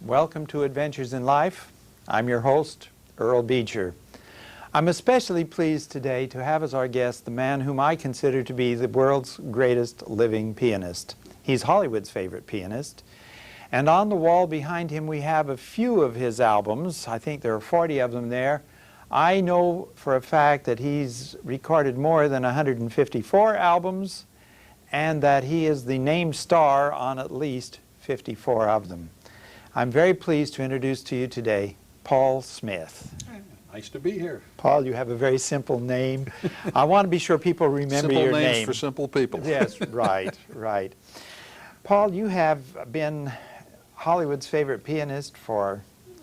Welcome to Adventures in Life. I'm your host, Earl Beecher. I'm especially pleased today to have as our guest the man whom I consider to be the world's greatest living pianist. He's Hollywood's favorite pianist. And on the wall behind him we have a few of his albums. I think there are 40 of them there. I know for a fact that he's recorded more than 154 albums and that he is the named star on at least 54 of them. I'm very pleased to introduce to you today Paul Smith. Nice to be here. Paul, you have a very simple name. I want to be sure people remember your name. Simple names for simple people. Yes, right, right. Paul, you have been Hollywood's favorite pianist for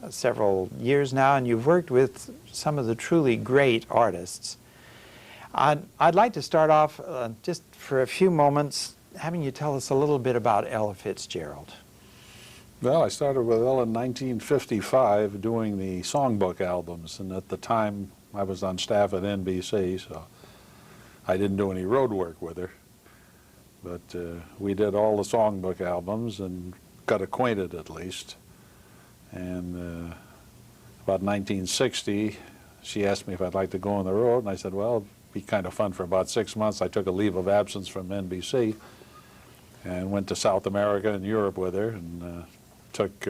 several years now, and you've worked with some of the truly great artists. I'd like to start off just for a few moments having you tell us a little bit about Ella Fitzgerald. Well, I started with Ella in 1955 doing the songbook albums, and at the time I was on staff at NBC, so I didn't do any road work with her. But we did all the songbook albums and got acquainted at least. And about 1960, she asked me if I'd like to go on the road, and I said, well, it'd be kind of fun for about 6 months. I took a leave of absence from NBC and went to South America and Europe with her, and took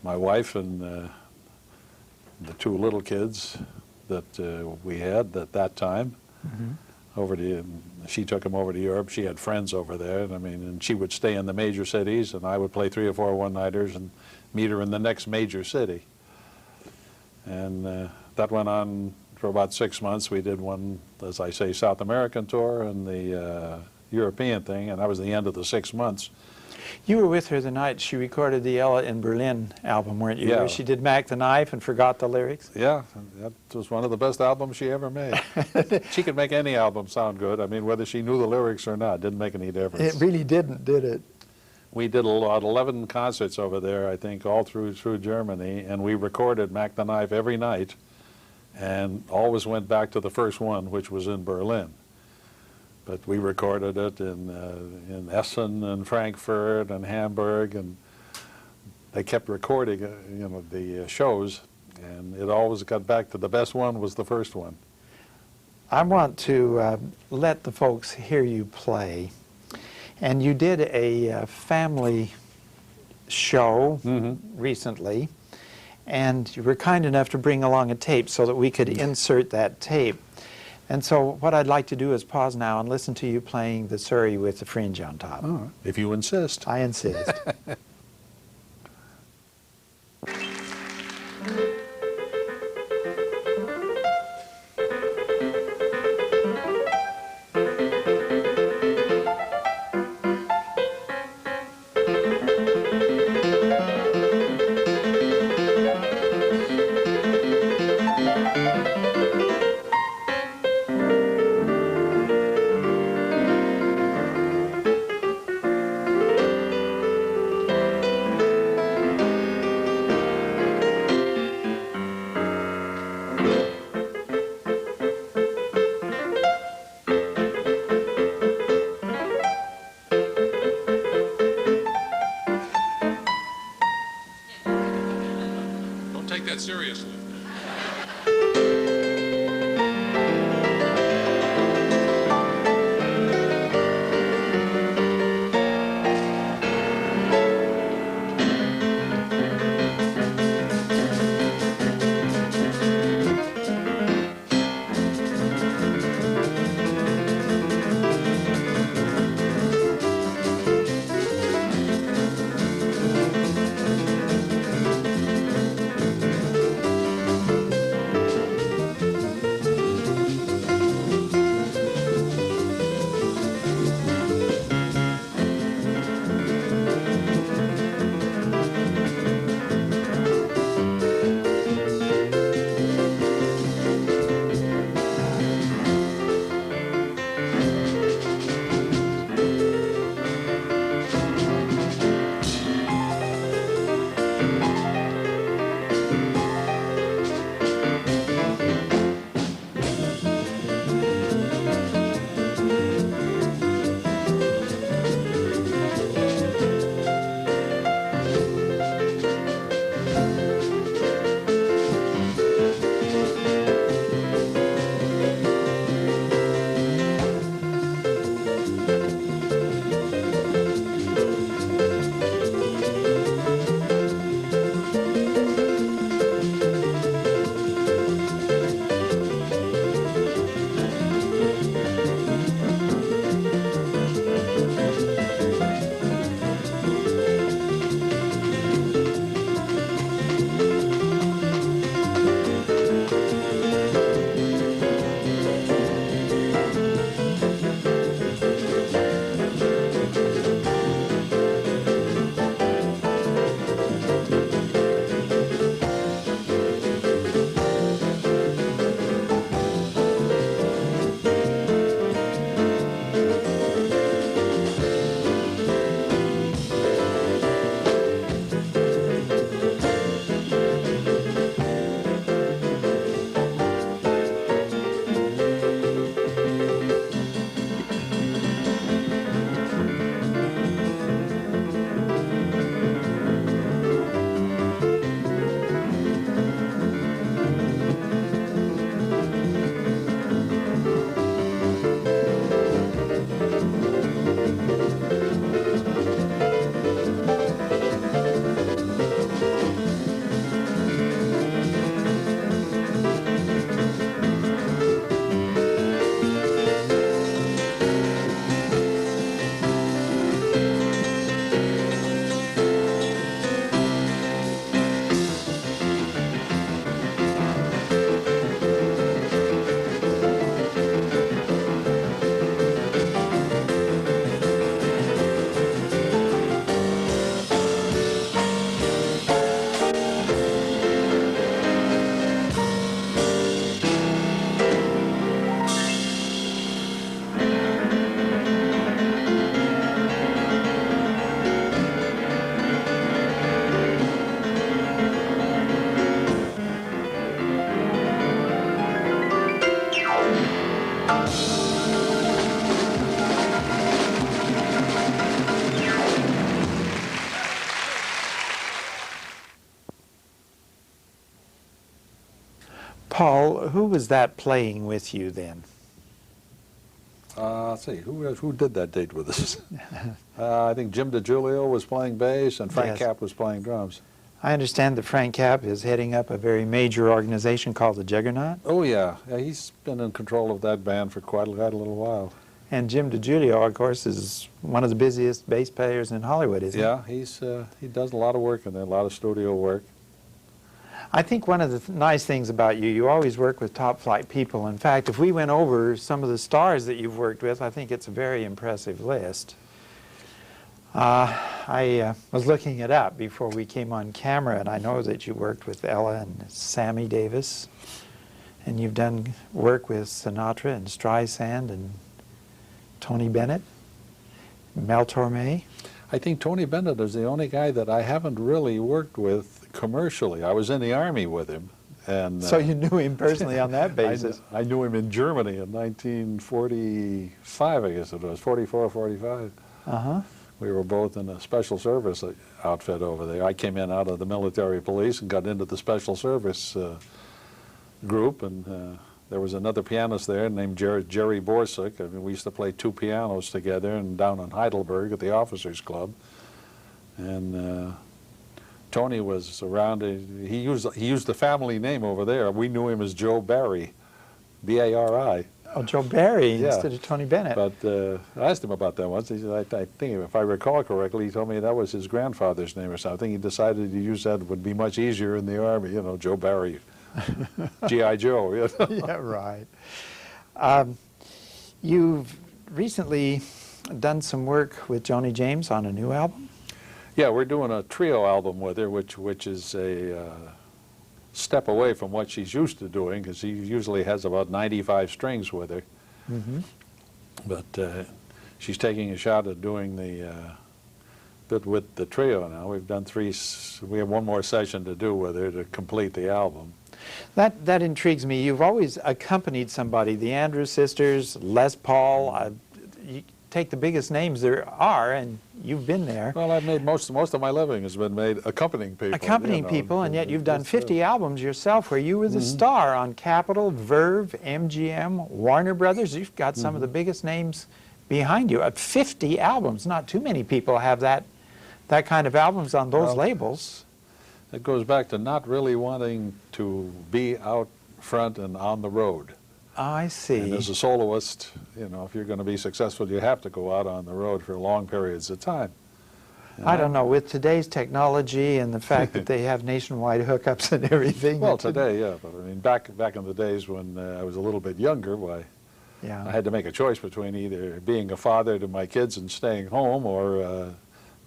my wife and the two little kids that we had at that time over to. She took them over to Europe. She had friends over there, and and she would stay in the major cities, and I would play 3 or 4 one-nighters and meet her in the next major city. And that went on for about 6 months. We did one, as I say, South American tour and the European thing, and that was the end of the 6 months. You were with her the night she recorded the Ella in Berlin album, weren't you? Yeah. Where she did Mac the Knife and forgot the lyrics? Yeah, that was one of the best albums she ever made. She could make any album sound good. Whether she knew the lyrics or not, didn't make any difference. It really didn't, did it? We did 11 concerts over there, I think, all through Germany, and we recorded Mac the Knife every night and always went back to the first one, which was in Berlin. But we recorded it in Essen and Frankfurt and Hamburg, and they kept recording, the shows, and it always got back to the best one was the first one. I want to let the folks hear you play. And you did a family show recently, and you were kind enough to bring along a tape so that we could insert that tape. And so what I'd like to do is pause now and listen to you playing the Surrey with the fringe on top. All right. If you insist. I insist. Take that seriously. Paul, who was that playing with you then? Let's see, who did that date with us? I think Jim DiGiulio was playing bass and Frank Yes. Capp was playing drums. I understand that Frank Capp is heading up a very major organization called the Juggernaut. Oh yeah, he's been in control of that band for quite a little while. And Jim DiGiulio, of course, is one of the busiest bass players in Hollywood, isn't he? Yeah, he does a lot of work in there, a lot of studio work. I think one of the nice things about you, you always work with top flight people. In fact, if we went over some of the stars that you've worked with, I think it's a very impressive list. I was looking it up before we came on camera, and I know that you worked with Ella and Sammy Davis, and you've done work with Sinatra and Streisand and Tony Bennett, Mel Torme. I think Tony Bennett is the only guy that I haven't really worked with commercially. I was in the Army with him. And, So you knew him personally on that basis. I knew him in Germany in 1945, I guess it was, 44, 45. Uh-huh. We were both in a special service outfit over there. I came in out of the military police and got into the special service group, and there was another pianist there named Jerry Borsuk. I mean, we used to play two pianos together and down in Heidelberg at the Officers Club. And Tony was around. He used the family name over there. We knew him as Joe Barry, B-A-R-I. Oh, Joe Barry Yeah. instead of Tony Bennett. But I asked him about that once. He said, I think, if I recall correctly, he told me that was his grandfather's name or something. He decided to use that. It would be much easier in the Army, you know, Joe Barry, G.I. Joe. You know? Yeah, right. You've recently done some work with Joni James on a new album. Yeah, we're doing a trio album with her, which is a step away from what she's used to doing, because she usually has about 95 strings with her. Mm-hmm. But she's taking a shot at doing the bit with the trio now. We've done we have one more session to do with her to complete the album. That intrigues me. You've always accompanied somebody, the Andrews Sisters, Les Paul. You take the biggest names there are, and you've been there. Well, I've made most of my living has been made accompanying people. Accompanying people, and yet you've done 50 albums yourself where you were the star on Capitol, Verve, MGM, Warner Brothers. You've got some of the biggest names behind you. 50 albums. Not too many people have that kind of albums on those labels. It goes back to not really wanting to be out front and on the road. I see. And as a soloist, you know, if you're going to be successful, you have to go out on the road for long periods of time. And I don't know, with today's technology and the fact that they have nationwide hookups and everything. Well, today, yeah, but I mean, back in the days when I was a little bit younger, why, yeah. I had to make a choice between either being a father to my kids and staying home, or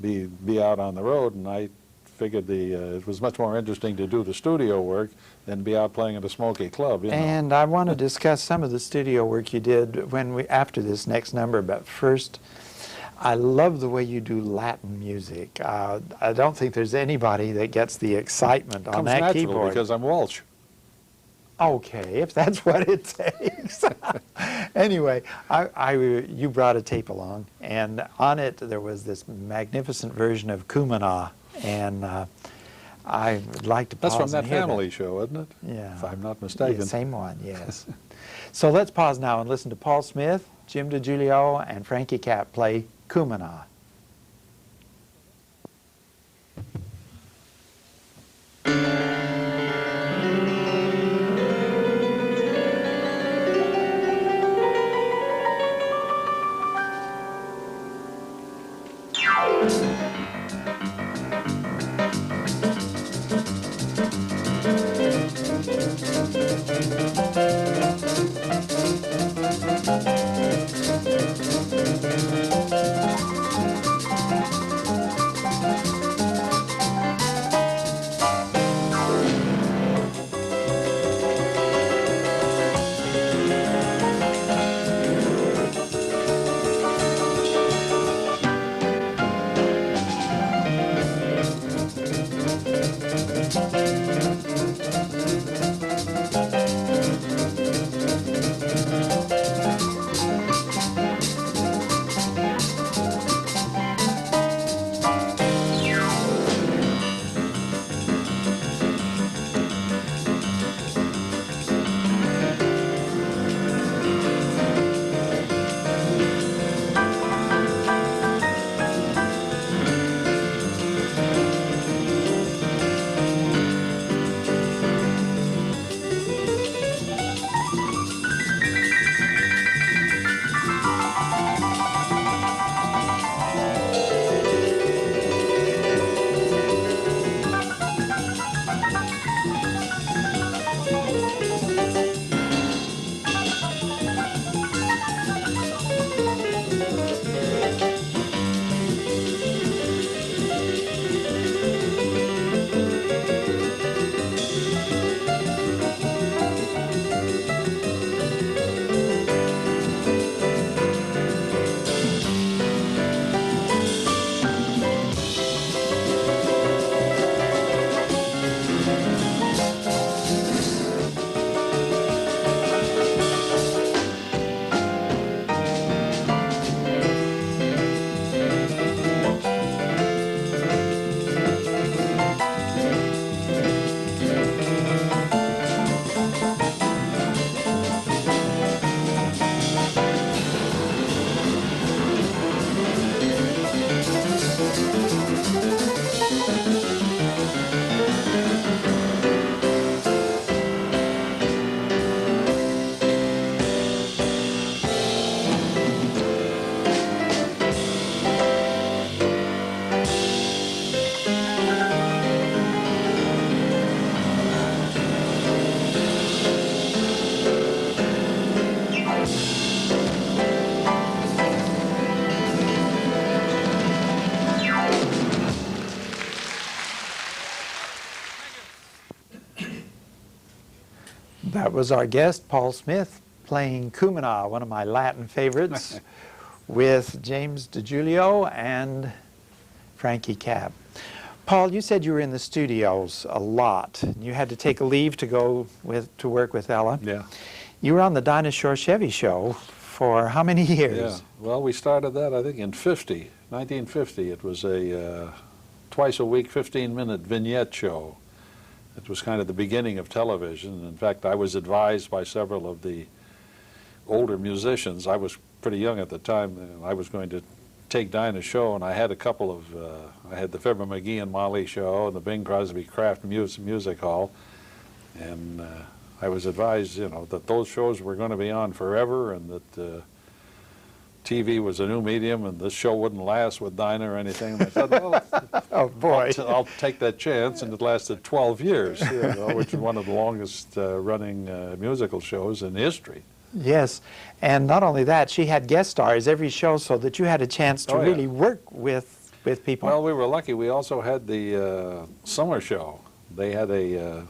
be out on the road, and I figured it was much more interesting to do the studio work than be out playing at a smoky club. You know. And I want to discuss some of the studio work you did after this next number, but first, I love the way you do Latin music. I don't think there's anybody that gets the excitement on Comes that natural keyboard. because I'm Welsh. Okay, if that's what it takes. Anyway, you brought a tape along, and on it there was this magnificent version of Kumana, and I would like to pause That's from that and hear family show, isn't it? Yeah. If I'm not mistaken. Yeah, same one, yes. So let's pause now and listen to Paul Smith, Jim DiGiulio, and Frankie Capp play Kumana. That was our guest, Paul Smith, playing Cumana, one of my Latin favorites, with James DiGiulio and Frankie Capp. Paul, you said you were in the studios a lot. You had to take a leave to go to work with Ella. Yeah. You were on the Dinah Shore Chevy show for how many years? Yeah. Well, we started that, I think, in 1950. It was a twice-a-week, 15-minute vignette show. It was kind of the beginning of television. In fact, I was advised by several of the older musicians. I was pretty young at the time. I was going to take Dinah's show, and I had a couple of, I had the Fibber McGee and Molly show and the Bing Crosby Kraft Music Hall, and I was advised, you know, that those shows were going to be on forever, and that TV was a new medium, and this show wouldn't last with Dinah or anything. And I said, well, oh boy, I'll take that chance, and it lasted 12 years, you know, which is one of the longest running musical shows in history. Yes, and not only that, she had guest stars every show, so that you had a chance to really work with people. Well, we were lucky. We also had the summer show. They had the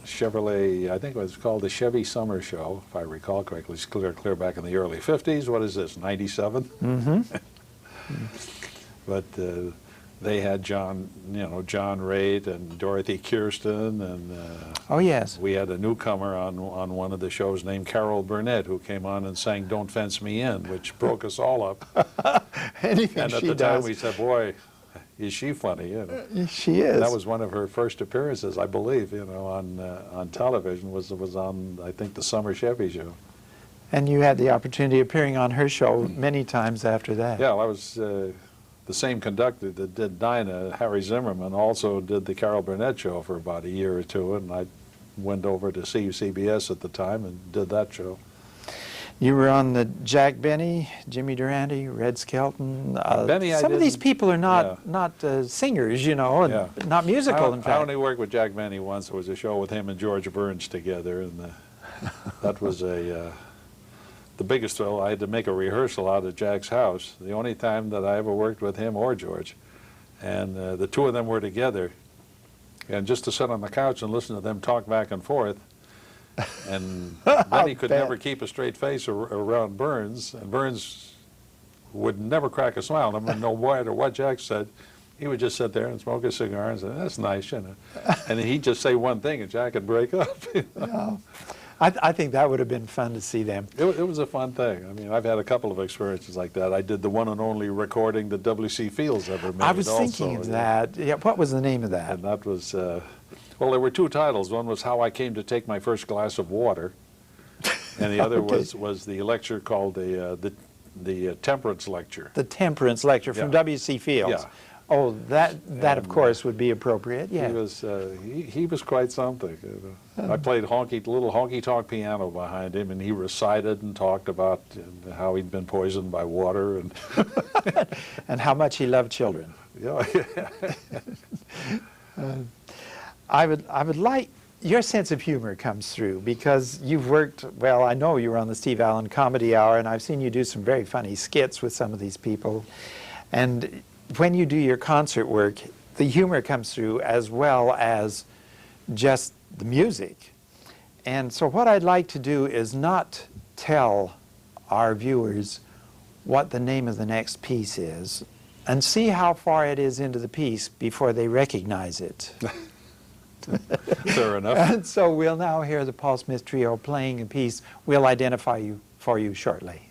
Chevrolet, I think it was called the Chevy Summer Show, if I recall correctly. It's clear back in the early 50s. What is this, 97? Mm-hmm. But they had John Raitt and Dorothy Kirsten, and oh yes, we had a newcomer on one of the shows named Carol Burnett, who came on and sang "Don't Fence Me In," which broke us all up. Anything and at she the does. time we said, "Boy, is she funny?" You know. She is. That was one of her first appearances, I believe, you know, on television. Was on, I think, the Summer Chevy show. And you had the opportunity of appearing on her show many times after that. Yeah, well, I was the same conductor that did Dinah, Harry Zimmerman, also did the Carol Burnett show for about a year or two, and I went over to CBS at the time and did that show. You were on the Jack Benny, Jimmy Durante, Red Skelton. Benny, some of these people are not singers, you know, and not musical, in fact. I only worked with Jack Benny once. It was a show with him and George Burns together, and that was the biggest thrill. I had to make a rehearsal out at Jack's house, the only time that I ever worked with him or George. And the two of them were together, and just to sit on the couch and listen to them talk back and forth. And Benny could never keep a straight face around Burns, and Burns would never crack a smile. No matter what Jack said, he would just sit there and smoke a cigar and say, "That's nice," you know. And he'd just say one thing, and Jack would break up. You know? I think that would have been fun to see them. It was a fun thing. I mean, I've had a couple of experiences like that. I did the one and only recording that W.C. Fields ever made. I was thinking of that. Yeah, what was the name of that? And that was, well, there were two titles. One was How I Came to Take My First Glass of Water, and the other was the lecture called the Temperance Lecture. The Temperance Lecture from W.C. Fields. Yeah. Oh, that of course would be appropriate. Yeah. He was quite something. You know. I played little honky-tonk piano behind him, and he recited and talked about how he'd been poisoned by water and and how much he loved children. Yeah. I would like, your sense of humor comes through because you've worked, well, I know you were on the Steve Allen Comedy Hour, and I've seen you do some very funny skits with some of these people. And when you do your concert work, the humor comes through as well as just the music. And so what I'd like to do is not tell our viewers what the name of the next piece is and see how far it is into the piece before they recognize it. Fair enough. And so we'll now hear the Paul Smith Trio playing a piece. We'll identify for you shortly.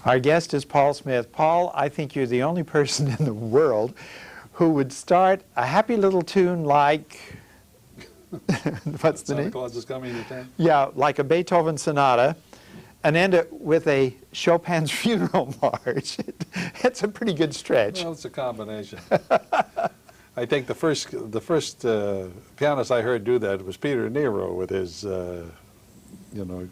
Our guest is Paul Smith. Paul, I think you're the only person in the world who would start a happy little tune like, what's the name? Santa Claus is coming to town? Yeah, like a Beethoven sonata, and end it with a Chopin's funeral march. It's a pretty good stretch. Well, it's a combination. I think the first pianist I heard do that was Peter Nero with his, you know,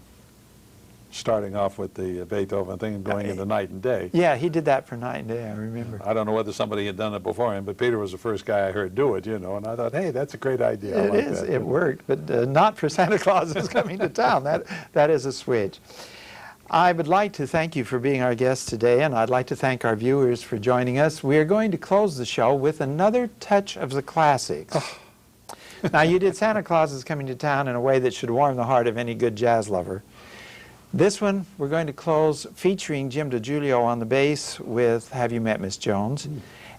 starting off with the Beethoven thing and going into Night and Day. Yeah, he did that for Night and Day, I remember. I don't know whether somebody had done it before him, but Peter was the first guy I heard do it, you know, and I thought, hey, that's a great idea. I It like is, that. it worked, but not for Santa Claus is coming to town. That is a switch. I would like to thank you for being our guest today, and I'd like to thank our viewers for joining us. We are going to close the show with another touch of the classics. Now, you did Santa Claus is Coming to Town in a way that should warm the heart of any good jazz lover. This one, we're going to close featuring Jim DiGiulio on the bass with Have You Met Miss Jones?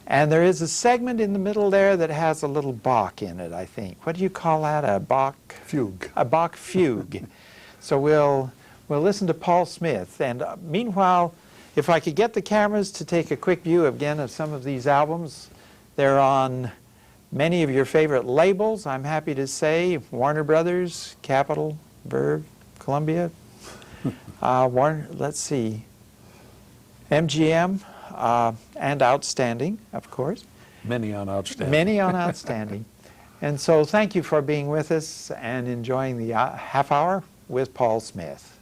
And there is a segment in the middle there that has a little Bach in it, I think. What do you call that? A Bach? Fugue. A Bach fugue. So we'll listen to Paul Smith. And meanwhile, if I could get the cameras to take a quick view again of some of these albums. They're on many of your favorite labels, I'm happy to say. Warner Brothers, Capitol, Verve, Columbia. Let's see, MGM, and Outstanding, of course. Many on Outstanding. Many on Outstanding. And so thank you for being with us and enjoying the half hour with Paul Smith.